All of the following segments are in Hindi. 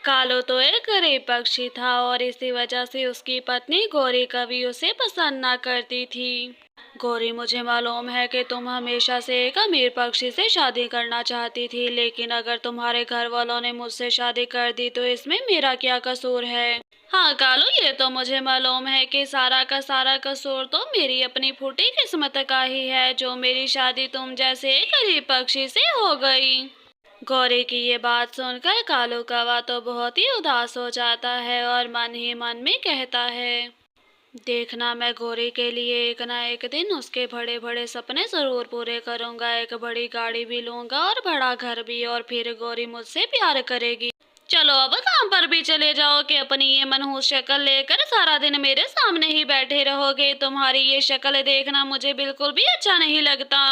कालो तो एक गरीब पक्षी था और इसी वजह से उसकी पत्नी गौरी कभी उसे पसंद ना करती थी। गौरी, मुझे मालूम है कि तुम हमेशा से एक अमीर पक्षी से शादी करना चाहती थी, लेकिन अगर तुम्हारे घर वालों ने मुझसे शादी कर दी तो इसमें मेरा क्या कसूर है? हाँ कालो, ये तो मुझे मालूम है कि सारा का सारा कसूर तो मेरी अपनी फूटी किस्मत का ही है, जो मेरी शादी तुम जैसे एक गरीब पक्षी से हो गई। गौरी की ये बात सुनकर कालू कौवा तो बहुत ही उदास हो जाता है और मन ही मन में कहता है, देखना, मैं गौरी के लिए एक ना एक दिन उसके बड़े बड़े सपने जरूर पूरे करूंगा। एक बड़ी गाड़ी भी लूंगा और बड़ा घर भी, और फिर गौरी मुझसे प्यार करेगी। चलो अब काम पर भी चले जाओ कि अपनी ये मनहूस शक्ल लेकर सारा दिन मेरे सामने ही बैठे रहोगे। तुम्हारी ये शक्ल देखना मुझे बिल्कुल भी अच्छा नहीं लगता।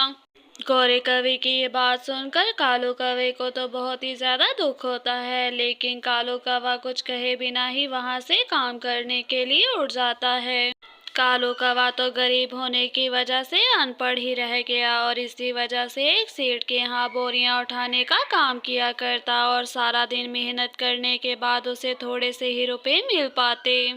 गौरी कवि की ये बात सुनकर कालू कौवे को तो बहुत ही ज्यादा दुख होता है, लेकिन कालू कौवा कुछ कहे बिना ही वहां से काम करने के लिए उठ जाता है। कालू कौवा तो गरीब होने की वजह से अनपढ़ ही रह गया और इसी वजह से एक सेठ के यहाँ बोरियां उठाने का काम किया करता, और सारा दिन मेहनत करने के बाद उसे थोड़े से ही रुपए मिल पाते।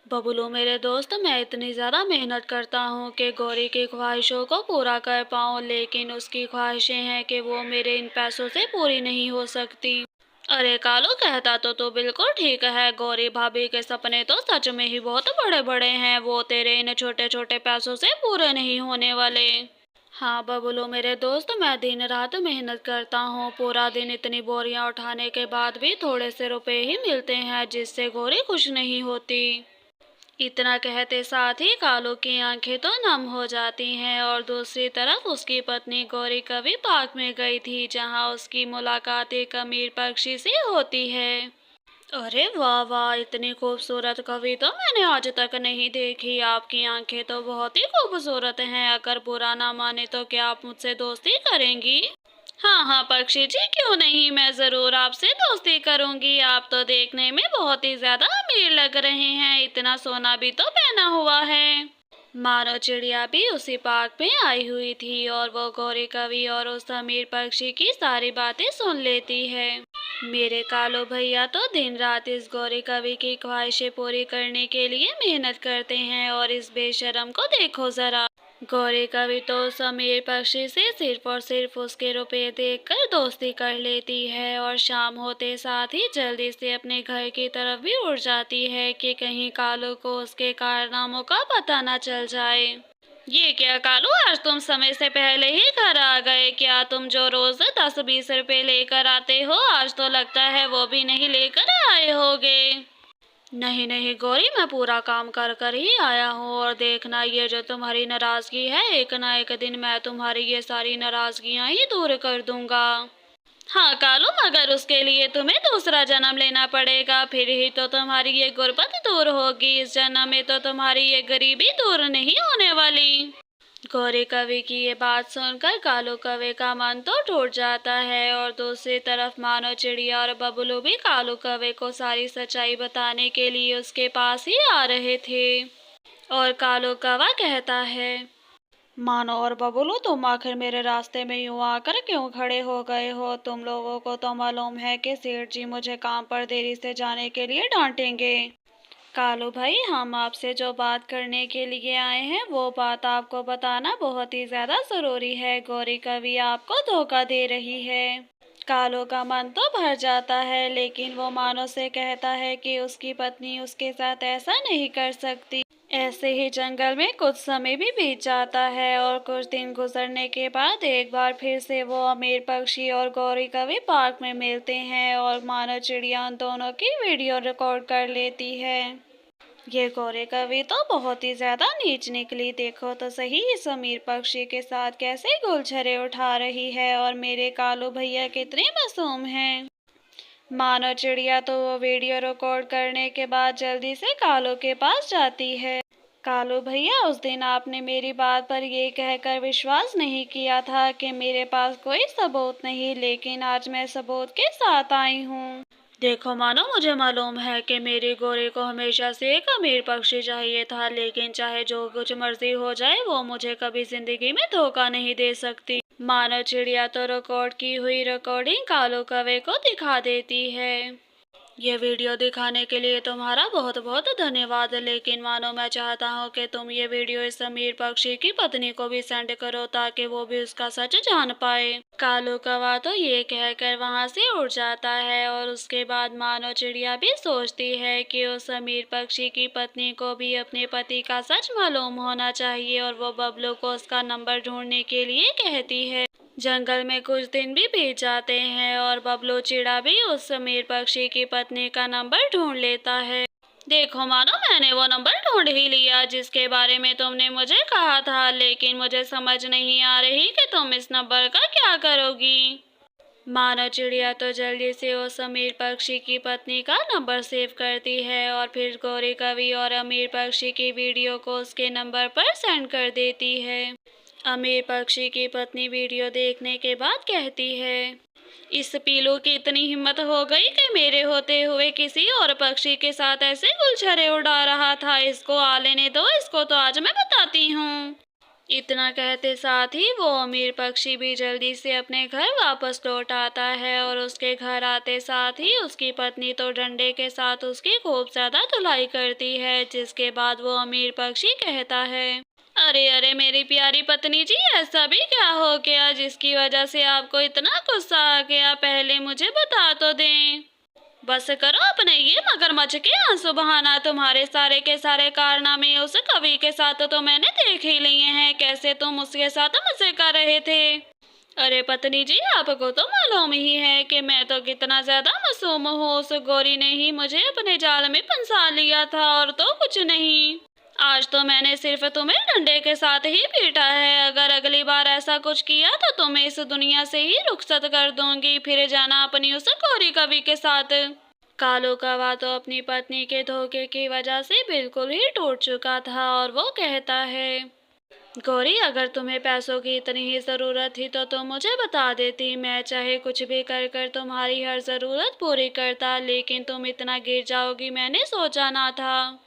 बबलू मेरे दोस्त, मैं इतनी ज़्यादा मेहनत करता हूँ कि गौरी की ख्वाहिशों को पूरा कर पाऊँ, लेकिन उसकी ख्वाहिशें हैं कि वो मेरे इन पैसों से पूरी नहीं हो सकती। अरे कालू, कहता तो तू बिल्कुल ठीक है। गौरी भाभी के सपने तो सच में ही बहुत बड़े बड़े हैं, वो तेरे इन छोटे छोटे पैसों से पूरे नहीं होने वाले। हाँ बबलू मेरे दोस्त, मैं दिन रात मेहनत करता हूँ, पूरा दिन इतनी बोरियां उठाने के बाद भी थोड़े से रुपए ही मिलते हैं, जिससे गौरी खुश नहीं होती। इतना कहते साथ ही कालू की आंखें तो नम हो जाती हैं, और दूसरी तरफ उसकी पत्नी गौरी कभी पार्क में गई थी, जहां उसकी मुलाकात एक अमीर पक्षी से होती है। अरे वाह वाह, इतनी खूबसूरत कवि तो मैंने आज तक नहीं देखी। आपकी आंखें तो बहुत ही खूबसूरत हैं। अगर बुरा ना माने तो क्या आप मुझसे दोस्ती करेंगी? हाँ हाँ पक्षी जी, क्यों नहीं, मैं जरूर आपसे दोस्ती करूंगी। आप तो देखने में बहुत ही ज्यादा अमीर लग रहे हैं, इतना सोना भी तो पहना हुआ है। मानो चिड़िया भी उसी पार्क में आई हुई थी और वो गौरी कवि और उस अमीर पक्षी की सारी बातें सुन लेती है। मेरे कालो भैया तो दिन रात इस गौरी कवि की ख्वाहिशें पूरी करने के लिए मेहनत करते हैं, और इस बेशरम को देखो जरा। गौरी कवि तो उस अमीर पक्षी से सिर्फ और सिर्फ उसके रुपए देखकर दोस्ती कर लेती है, और शाम होते साथ ही जल्दी से अपने घर की तरफ भी उड़ जाती है कि कहीं कालू को उसके कारनामों का पता न चल जाए। ये क्या कालू, आज तुम समय से पहले ही घर आ गए क्या? तुम जो रोज 10-20 रुपए लेकर आते हो, आज तो लगता है वो भी नहीं लेकर आए होगे। नहीं नहीं गौरी, मैं पूरा काम कर कर ही आया हूँ, और देखना, ये जो तुम्हारी नाराजगी है, एक ना एक दिन मैं तुम्हारी ये सारी नाराजगियां ही दूर कर दूंगा। हाँ कालू, मगर उसके लिए तुम्हें दूसरा जन्म लेना पड़ेगा, फिर ही तो तुम्हारी ये गुर्बत दूर होगी। इस जन्म में तो तुम्हारी ये गरीबी दूर नहीं होने वाली। गौरी कवि की ये बात सुनकर कालू कौवे का मन तो टूट जाता है, और दूसरी तरफ मानो चिड़िया और बबलू भी कालू कौवे को सारी सच्चाई बताने के लिए उसके पास ही आ रहे थे। और कालू कौवा कहता है, मानो और बबलू, तुम आखिर मेरे रास्ते में यूं आकर क्यों खड़े हो गए हो? तुम लोगों को तो मालूम है कि सेठ जी मुझे काम पर देरी से जाने के लिए डांटेंगे। कालू भाई, हम आपसे जो बात करने के लिए आए हैं वो बात आपको बताना बहुत ही ज्यादा जरूरी है। गौरी कवि आपको धोखा दे रही है। कालू का मन तो भर जाता है, लेकिन वो मानो से कहता है कि उसकी पत्नी उसके साथ ऐसा नहीं कर सकती। ऐसे ही जंगल में कुछ समय भी बीत जाता है, और कुछ दिन गुजरने के बाद एक बार फिर से वो अमीर पक्षी और गौरी कवि पार्क में मिलते हैं, और मानो चिड़िया उन दोनों की वीडियो रिकॉर्ड कर लेती है। ये गौरी कवि तो बहुत ही ज्यादा नीच निकली। देखो तो सही, इस अमीर पक्षी के साथ कैसे गुलछरे उठा रही है, और मेरे कालू भैया कितने मासूम हैं। मानो चिड़िया तो वो वीडियो रिकॉर्ड करने के बाद जल्दी से कालू के पास जाती है। कालू भैया, उस दिन आपने मेरी बात पर ये कहकर विश्वास नहीं किया था कि मेरे पास कोई सबूत नहीं, लेकिन आज मैं सबूत के साथ आई हूँ। देखो मानो, मुझे मालूम है कि मेरी गौरी को हमेशा से एक अमीर पक्षी चाहिए था, लेकिन चाहे जो कुछ मर्जी हो जाए, वो मुझे कभी जिंदगी में धोखा नहीं दे सकती। मानो चिड़िया तो रिकॉर्ड की हुई रिकॉर्डिंग कालू कौवे को दिखा देती है। ये वीडियो दिखाने के लिए तुम्हारा बहुत बहुत धन्यवाद, लेकिन मानो मैं चाहता हूँ कि तुम ये वीडियो इस अमीर पक्षी की पत्नी को भी सेंड करो ताकि वो भी उसका सच जान पाए। कालू कौवा तो ये कहकर वहाँ से उड़ जाता है और उसके बाद मानो चिड़िया भी सोचती है कि उस अमीर पक्षी की पत्नी को भी अपने पति का सच मालूम होना चाहिए और वो बबलू को उसका नंबर ढूंढने के लिए कहती है। जंगल में कुछ दिन भी बीत जाते हैं और बबलू चिड़ा भी उस अमीर पक्षी की पत्नी का नंबर ढूंढ लेता है। देखो मानो, मैंने वो नंबर ढूंढ ही लिया जिसके बारे में तुमने मुझे कहा था, लेकिन मुझे समझ नहीं आ रही कि तुम इस नंबर का क्या करोगी। मानो चिड़िया तो जल्दी से उस अमीर पक्षी की पत्नी का नंबर सेव करती है और फिर गौरी कवि और अमीर पक्षी की वीडियो को उसके नंबर पर सेंड कर देती है। अमीर पक्षी की पत्नी वीडियो देखने के बाद कहती है, इस पीलू की इतनी हिम्मत हो गई कि मेरे होते हुए किसी और पक्षी के साथ ऐसे गुलछरे उड़ा रहा था। इसको आ लेने दो, इसको तो आज मैं बताती हूँ। इतना कहते साथ ही वो अमीर पक्षी भी जल्दी से अपने घर वापस लौट आता है और उसके घर आते साथ ही उसकी पत्नी तो डंडे के साथ उसकी खूब ज्यादा धुलाई करती है, जिसके बाद वो अमीर पक्षी कहता है, अरे अरे मेरी प्यारी पत्नी जी, ऐसा भी क्या हो गया जिसकी वजह से आपको इतना गुस्सा आ गया? पहले मुझे बता तो दें। बस करो अपने ये मगरमच्छ के आंसू बहाना। तुम्हारे सारे के सारे कारनामे उस कवि के साथ तो मैंने देख ही लिए हैं, कैसे तुम उसके साथ मजे कर रहे थे। अरे पत्नी जी, आपको तो मालूम ही है कि मैं तो कितना ज्यादा मासूम हूँ। उस गौरी ने ही मुझे अपने जाल में फंसा लिया था और तो कुछ नहीं। आज तो मैंने सिर्फ तुम्हें डंडे के साथ ही पीटा है। अगर अगली बार ऐसा कुछ किया तो तुम्हें इस दुनिया से ही रुखसत कर दूंगी। फिर जाना अपनी उस गौरी कवि के साथ। कालू कौवा तो अपनी पत्नी के धोखे की वजह से बिल्कुल ही टूट चुका था और वो कहता है, गौरी, अगर तुम्हें पैसों की इतनी ही जरूरत थी तो तुम मुझे बता देती। मैं चाहे कुछ भी कर कर तुम्हारी हर जरूरत पूरी करता, लेकिन तुम इतना गिर जाओगी मैंने सोचा ना था।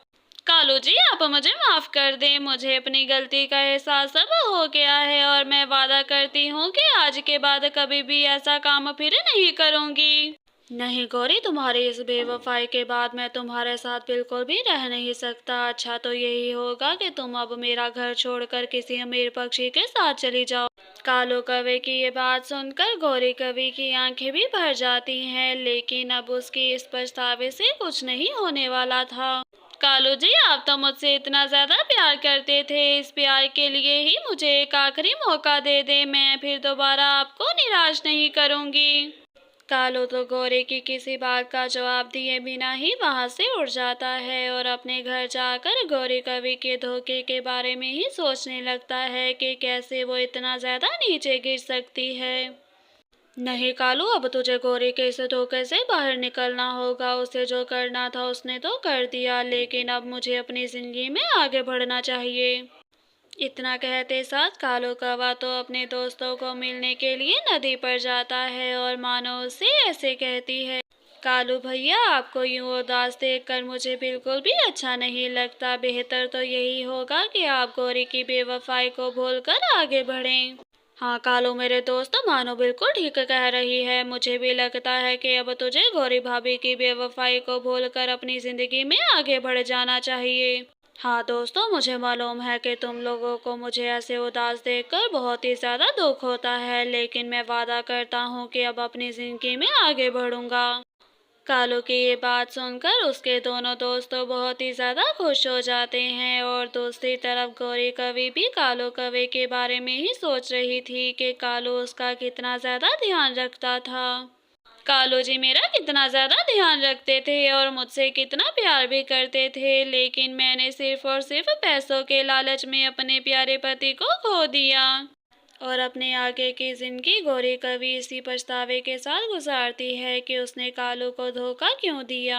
कालू जी, आप मुझे माफ कर दें। मुझे अपनी गलती का एहसास अब हो गया है और मैं वादा करती हूँ कि आज के बाद कभी भी ऐसा काम फिर नहीं करूँगी। नहीं गौरी, तुम्हारी इस बेवफाई के बाद मैं तुम्हारे साथ बिल्कुल भी रह नहीं सकता। अच्छा तो यही होगा कि तुम अब मेरा घर छोड़कर किसी अमीर पक्षी के साथ चली जाओ। कालू कौवे की ये बात सुनकर गौरी कवि की आंखें भी भर जाती हैं, लेकिन अब उसकी इस पछतावे से कुछ नहीं होने वाला था। कालू जी, आप तो मुझसे इतना ज्यादा प्यार करते थे, इस प्यार के लिए ही मुझे एक आखिरी मौका दे दे। मैं फिर दोबारा आपको निराश नहीं करूंगी। कालू तो गौरी की किसी बात का जवाब दिए बिना ही वहां से उड़ जाता है और अपने घर जाकर गौरी कवि के धोखे के बारे में ही सोचने लगता है कि कैसे वो इतना ज्यादा नीचे गिर सकती है। नहीं कालू, अब तुझे गौरी के इस धोखे से बाहर निकलना होगा। उसे जो करना था उसने तो कर दिया, लेकिन अब मुझे अपनी जिंदगी में आगे बढ़ना चाहिए। इतना कहते साथ कालू कौवा तो अपने दोस्तों को मिलने के लिए नदी पर जाता है और मानो उससे ऐसे कहती है, कालू भैया, आपको यूं उदास देखकर मुझे बिल्कुल भी अच्छा नहीं लगता। बेहतर तो यही होगा कि आप गौरी की बेवफाई को भूलकर आगे बढ़ें। हाँ कालू मेरे दोस्त, मानो बिल्कुल ठीक कह रही है। मुझे भी लगता है कि अब तुझे गौरी भाभी की बेवफाई को भूलकर अपनी जिंदगी में आगे बढ़ जाना चाहिए। हाँ दोस्तों, मुझे मालूम है कि तुम लोगों को मुझे ऐसे उदास देखकर बहुत ही ज्यादा दुख होता है, लेकिन मैं वादा करता हूँ कि अब अपनी जिंदगी में आगे बढ़ूंगा। कालू की ये बात सुनकर उसके दोनों दोस्त तो बहुत ही ज्यादा खुश हो जाते हैं और दूसरी तरफ गौरी कवि भी कालू कवि के बारे में ही सोच रही थी कि कालू उसका कितना ज्यादा ध्यान रखता था। कालू जी मेरा कितना ज्यादा ध्यान रखते थे और मुझसे कितना प्यार भी करते थे, लेकिन मैंने सिर्फ और सिर्फ पैसों के लालच में अपने प्यारे पति को खो दिया और अपने आगे की जिंदगी गौरी कवि इसी पछतावे के साथ गुजारती है कि उसने कालू को धोखा क्यों दिया।